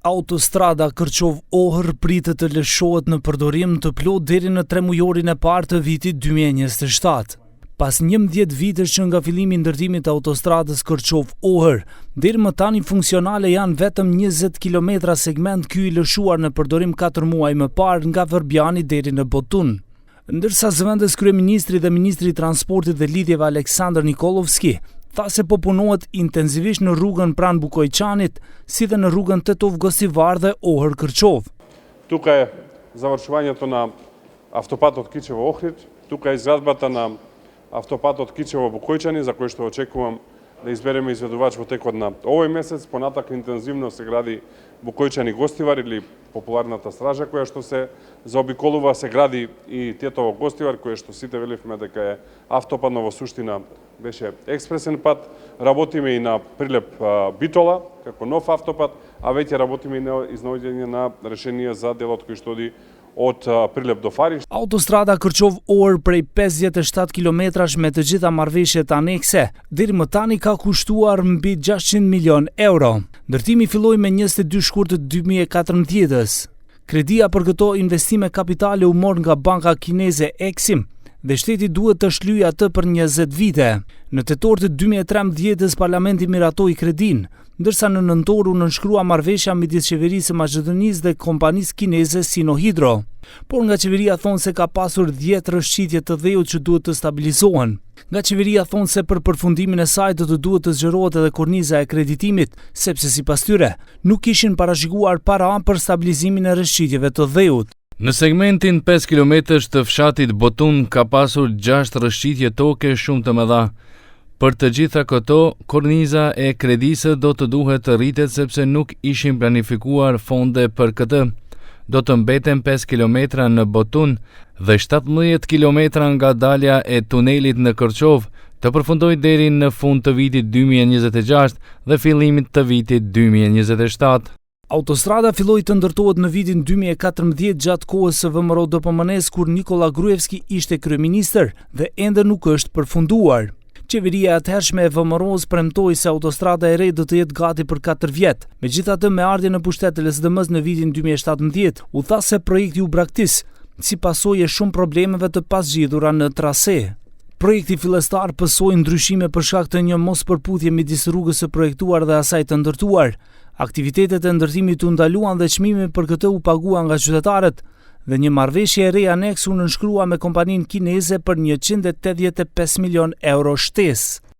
Autostrada Kërçov-Ohër pritet të lëshohet në përdorim të plot deri në 3 mujorin e parë të vitit 2027. Pas 11 vitesh që nga fillimi i ndërtimit të autostradës Kërçov-Ohër, deri më tani funksionale janë vetëm 20 kilometra segment ky i lëshuar në përdorim 4 muaj më parë nga Vërbjani deri në Botun. Ndërsa zëvendës kryeministri dhe ministri i transportit dhe lidhjeve Aleksandr Nikolovski tha se po punohet intenzivisht në rrugën pranë Bukojçanit, si dhe në rrugën Tetov-Gosivar dhe Ohër-Kërçov. Тука е завършването на автопатот Кичево-Охрид, тука е изградбата на автопатот Кичево-Букојчани, за кој што очекувам да избереме изведувач во текот на овој месец. Понатак интензивно се гради Букојчани-Гостивар или популарната стража која што се заобиколува, се гради и Тетово-Гостивар, која што сите велевме дека е автопат, но во суштина беше експресен пат. Работиме и на Прилеп Битола како нов автопат, а веќе работиме и на изнаоѓање на решение за делот кој што оди od Prilep do Farish. Autostrada Kërçov-Ohër prej 57 kilometrash me të gjitha marrëveshjet anekse, deri më tani ka kushtuar mbi 600 milion euro. Ndërtimi filloi me 22 shkurt të 2014-s. Kredia për këto investime kapitale u mor nga banka kineze Exim dhe shteti duhet të shlyejë atë për 20 vite. Në tetor të 2013-s parlamenti miratoi kredin, ndërsa në nëntor u nënshkrua marrëveshja midis qeverisë së Maqedonisë dhe kompanisë kineze Sinohydro. Por nga qeveria thonë se ka pasur 10 rrëshqitje të dheut që duhet të stabilizohen. Nga qeveria thonë se për përfundimin e saj do të duhet të zgjerohet edhe korniza e kreditimit, sepse sipas tyre nuk kishin parashikuar para për stabilizimin e rrëshqitjeve të dheut. Në segmentin 5 km të fshatit Botun ka pasur 6 rrëshqitje toke shumë të mëdha. Për të gjitha këto, korniza e kredisë do të duhet të rritet sepse nuk ishin planifikuar fonde për këtë. Do të mbeten 5 km në Botun dhe 17 km nga dalja e tunelit në Kërçov të përfundoj deri në fund të vitit 2026 dhe fillimit të vitit 2027. Autostrada filloi të ndërtohet në vitin 2014 gjatë kohës së VMRO DPMN-s kur Nikola Gruevski ishte kryeministër dhe ende nuk është përfunduar. Qeveria e atëhershme e VMRO-s premtoi se autostrada e re do të jetë gati për 4 vjet. Megjithatë, me ardhjen në pushtet të LSDM-s në vitin 2017, u tha se projekti u braktis, si pasojë e shumë problemeve të pasgjidhura në trase. Projekti fillestar pësoi ndryshime për shkak të një mospërputhje midis rrugës së projektuar dhe asaj të ndërtuar. Aktivitetet e ndërtimit u ndaluan dhe çmimi për këtë u pagua nga qytetarët, dhe një marrëveshje e re aneks u nënshkrua me kompaninë kineze për 185 milion euro shtesë.